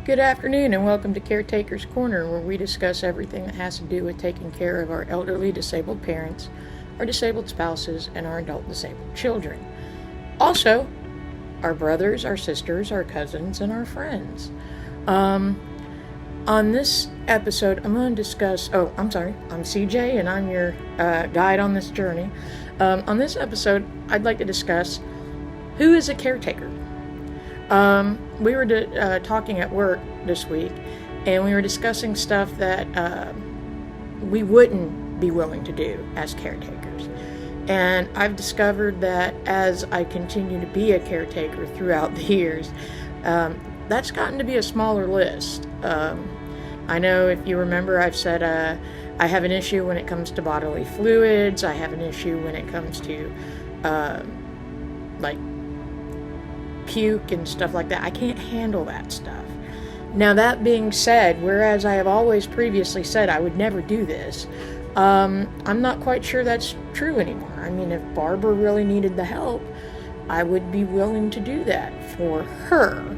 Good afternoon and welcome to Caretaker's Corner, where we discuss everything that has to do with taking care of our elderly disabled parents, our disabled spouses, and our adult disabled children. Also, our brothers, our sisters, our cousins, and our friends. On this episode, I'm going to discuss, I'm CJ and I'm your guide on this journey. On this episode, I'd like to discuss who is a caretaker. We were talking at work this week, and we were discussing stuff that we wouldn't be willing to do as caretakers. And I've discovered that as I continue to be a caretaker throughout the years, that's gotten to be a smaller list. I know if you remember, I've said I have an issue when it comes to bodily fluids. I have an issue when it comes to puke and stuff like that. I can't handle that stuff. Now, that being said, whereas I have always previously said I would never do this, I'm not quite sure that's true anymore. I mean, if Barbara really needed the help, I would be willing to do that for her.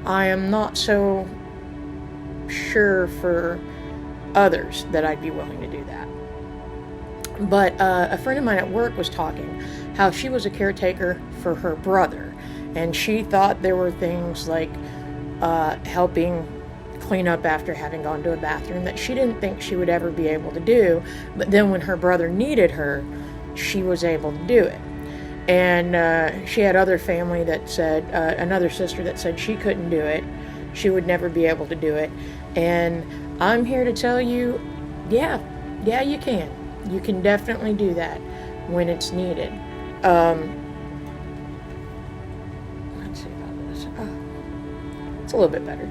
I am not so sure for others that I'd be willing to do that. But a friend of mine at work was talking how she was a caretaker for her brother. And she thought there were things like helping clean up after having gone to a bathroom that she didn't think she would ever be able to do. But then when her brother needed her, she was able to do it. And she had other family that said, another sister that said she couldn't do it. She would never be able to do it. And I'm here to tell you, yeah, you can. You can definitely do that when it's needed. It's a little bit better.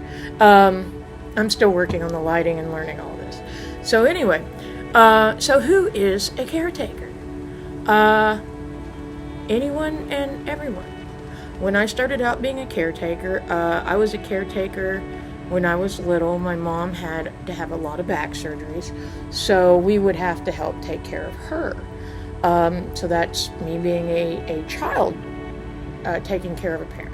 I'm still working on the lighting and learning all this. So anyway, so who is a caretaker? Anyone and everyone. When I started out being a caretaker, I was a caretaker when I was little. My mom had to have a lot of back surgeries, so we would have to help take care of her. So that's me being a child taking care of a parent.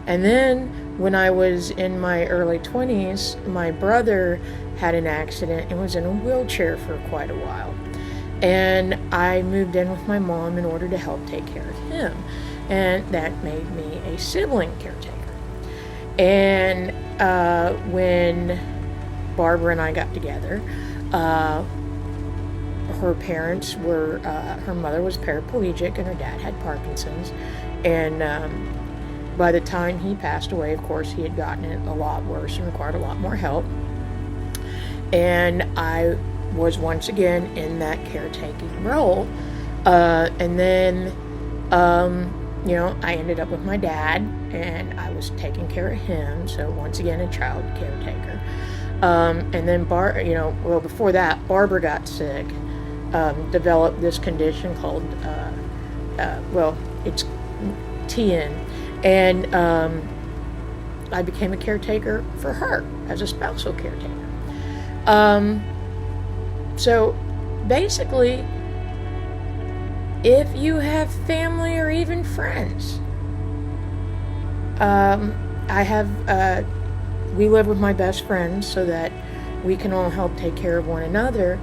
And then when I was in my early 20s, my brother had an accident and was in a wheelchair for quite a while. And I moved in with my mom in order to help take care of him. And that made me a sibling caretaker. And when Barbara and I got together, her parents were, her mother was paraplegic and her dad had Parkinson's. And by the time he passed away, of course, he had gotten it a lot worse and required a lot more help. And I was once again in that caretaking role. And then, I ended up with my dad, and I was taking care of him. So once again, a child caretaker. And then, before that, Barbara got sick, developed this condition called, it's TN. And I became a caretaker for her as a spousal caretaker. So basically, if you have family or even friends, we live with my best friends so that we can all help take care of one another,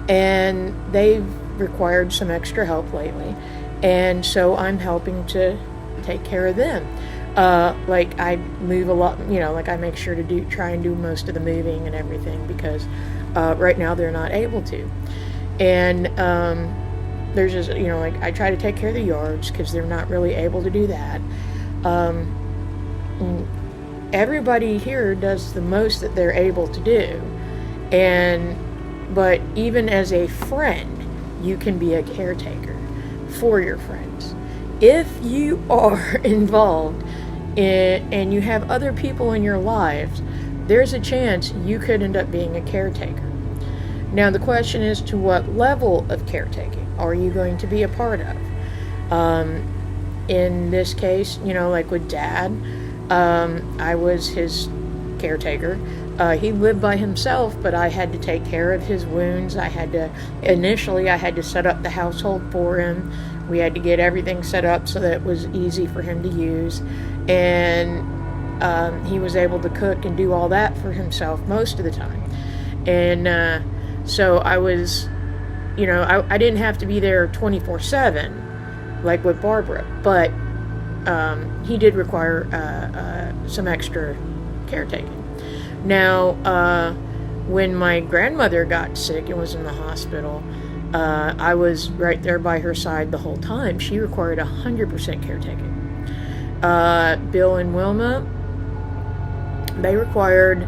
and they've required some extra help lately, and so I'm helping to take care of them. I move a lot, I make sure to try and do most of the moving and everything because right now they're not able to. And there's just, I try to take care of the yards because they're not really able to do that. Everybody here does the most that they're able to do. But even as a friend, you can be a caretaker for your friends. If you are involved and you have other people in your lives, there's a chance you could end up being a caretaker. Now, the question is, to what level of caretaking are you going to be a part of? In this case, with Dad, I was his caretaker. He lived by himself, but I had to take care of his wounds. Initially I had to set up the household for him. We had to get everything set up so that it was easy for him to use. And he was able to cook and do all that for himself most of the time. And so I was, I didn't have to be there 24/7 like with Barbara, but he did require some extra caretaking. Now, when my grandmother got sick and was in the hospital, I was right there by her side the whole time. She required 100% caretaking. Bill and Wilma, they required,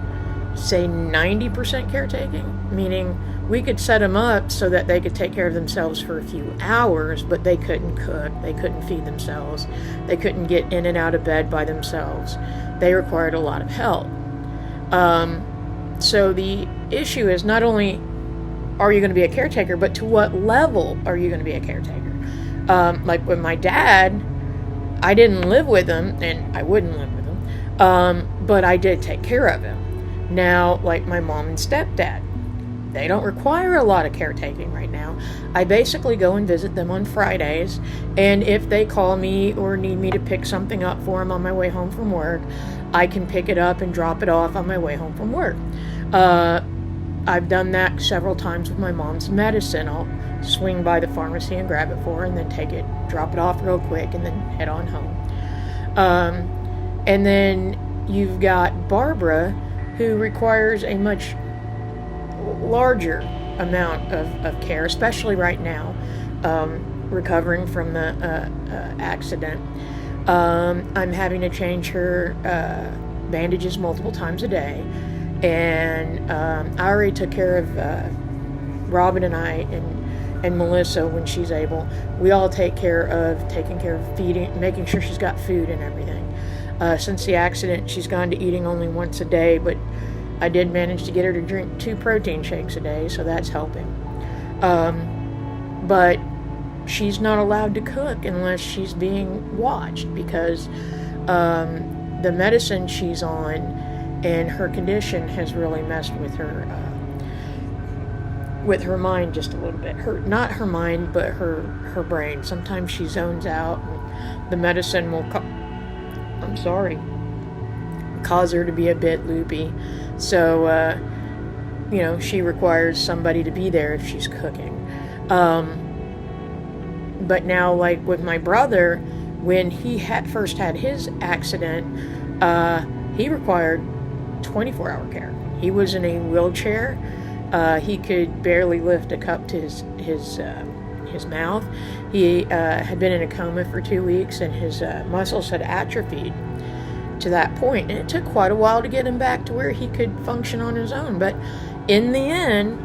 say, 90% caretaking, meaning we could set them up so that they could take care of themselves for a few hours, but they couldn't cook, they couldn't feed themselves, they couldn't get in and out of bed by themselves. They required a lot of help. So the issue is not only are you going to be a caretaker, but to what level are you going to be a caretaker? Like with my dad, I didn't live with him, and I wouldn't live with him, but I did take care of him. Now, like my mom and stepdad, they don't require a lot of caretaking right now. I basically go and visit them on Fridays, and if they call me or need me to pick something up for them on my way home from work, I can pick it up and drop it off on my way home from work. I've done that several times with my mom's medicine. I'll swing by the pharmacy and grab it for her, and then take it, drop it off real quick, and then head on home. And then you've got Barbara, who requires a much larger amount of care, especially right now, recovering from the accident. I'm having to change her bandages multiple times a day, and I already took care of Robin and I and Melissa when she's able. We all taking care of feeding, making sure she's got food and everything. Since the accident, she's gone to eating only once a day, but I did manage to get her to drink 2 protein shakes a day, so that's helping. But she's not allowed to cook unless she's being watched, because the medicine she's on and her condition has really messed with her mind just a little bit. Not her mind, but her brain. Sometimes she zones out, and the medicine will cause her to be a bit loopy. So, she requires somebody to be there if she's cooking. But now, like with my brother, when he first had his accident, he required 24-hour care. He was in a wheelchair. He could barely lift a cup to his mouth. He had been in a coma for 2 weeks, and his muscles had atrophied to that point. And it took quite a while to get him back to where he could function on his own. But in the end,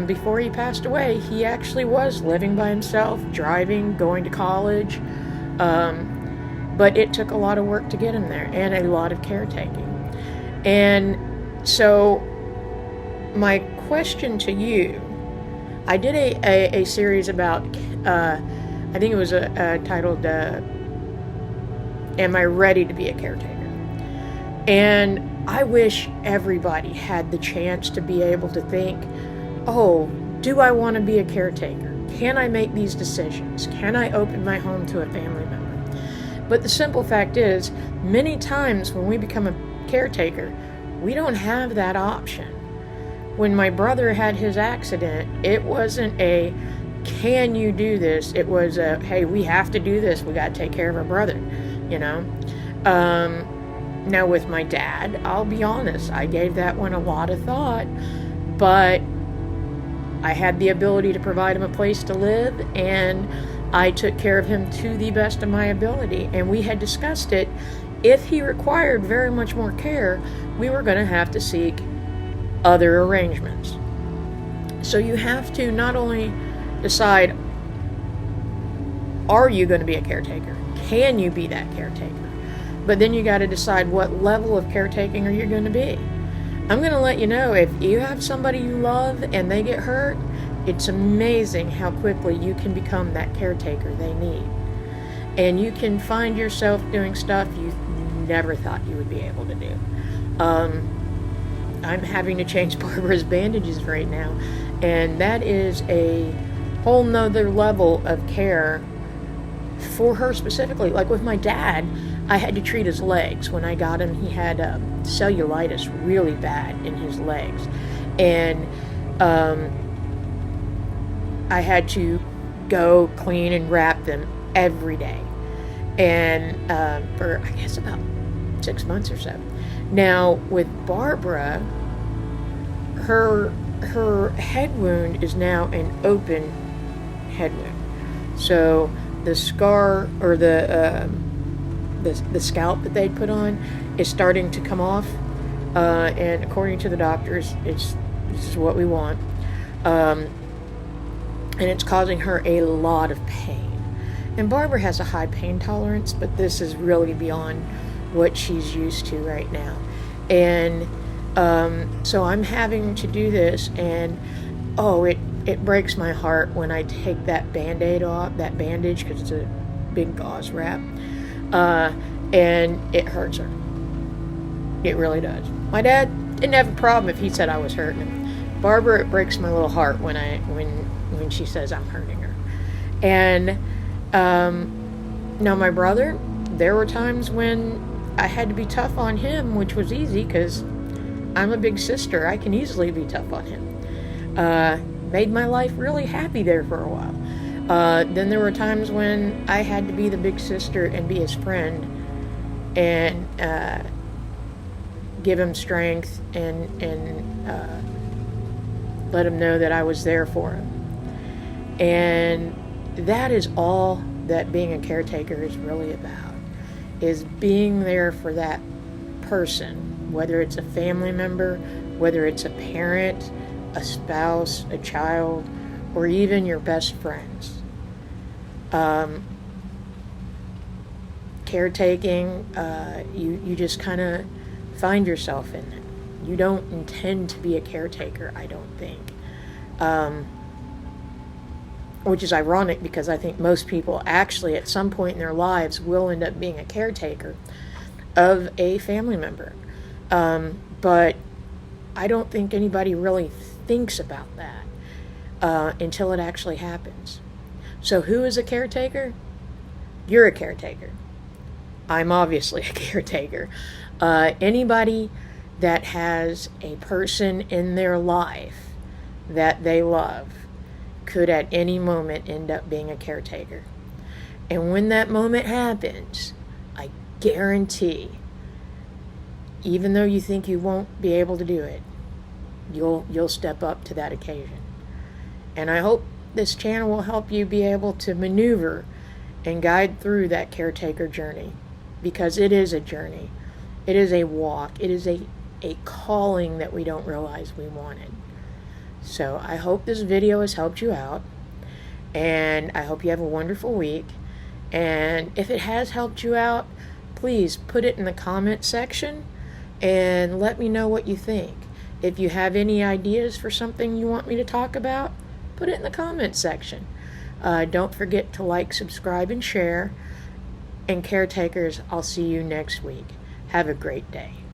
before he passed away, he actually was living by himself, driving, going to college. But it took a lot of work to get him there, and a lot of caretaking. And so my question to you, I did a series about, I think it was titled, Am I Ready to Be a Caretaker? And I wish everybody had the chance to be able to think, oh, do I want to be a caretaker? Can I make these decisions? Can I open my home to a family member? But the simple fact is, many times when we become a caretaker, we don't have that option. When my brother had his accident, it wasn't a, can you do this? It was a, hey, we have to do this. We got to take care of our brother, Now with my dad, I'll be honest, I gave that one a lot of thought, but I had the ability to provide him a place to live, and I took care of him to the best of my ability. And we had discussed it. If he required very much more care, we were going to have to seek other arrangements. So you have to not only decide, are you going to be a caretaker? Can you be that caretaker? But then you got to decide what level of caretaking are you going to be. I'm going to let you know, if you have somebody you love and they get hurt, it's amazing how quickly you can become that caretaker they need. And you can find yourself doing stuff you never thought you would be able to do. I'm having to change Barbara's bandages right now, and that is a whole nother level of care for her specifically. Like with my dad, I had to treat his legs. When I got him, he had cellulitis really bad in his legs. And I had to go clean and wrap them every day. And for, I guess, about 6 months or so. Now, with Barbara, her head wound is now an open head wound. So the scar, or the scalp that they'd put on, is starting to come off. And according to the doctors, this is what we want. And it's causing her a lot of pain. And Barbara has a high pain tolerance, but this is really beyond what she's used to right now. And so I'm having to do this, and it breaks my heart when I take that Band-Aid off, that bandage, because it's a big gauze wrap, and it hurts her. It really does. My dad didn't have a problem if he said I was hurting him. Barbara, it breaks my little heart when she says I'm hurting her. And now my brother, there were times when I had to be tough on him, which was easy because I'm a big sister. I can easily be tough on him. Made my life really happy there for a while. Then there were times when I had to be the big sister and be his friend and give him strength and let him know that I was there for him. And that is all that being a caretaker is really about, is being there for that person, whether it's a family member, whether it's a parent, a spouse, a child, or even your best friends. Caretaking, you just kind of find yourself in it. You don't intend to be a caretaker, I don't think. Which is ironic, because I think most people actually at some point in their lives will end up being a caretaker of a family member. But I don't think anybody really thinks about that until it actually happens. So who is a caretaker? You're a caretaker. I'm obviously a caretaker. Anybody that has a person in their life that they love could at any moment end up being a caretaker. And when that moment happens, I guarantee, even though you think you won't be able to do it, you'll step up to that occasion. And I hope this channel will help you be able to maneuver and guide through that caretaker journey, because it is a journey. It is a walk. It is a calling that we don't realize we wanted. So I hope this video has helped you out, and I hope you have a wonderful week. And if it has helped you out, please put it in the comment section and let me know what you think. If you have any ideas for something you want me to talk about, put it in the comment section. Don't forget to like, subscribe, and share. And caretakers, I'll see you next week. Have a great day.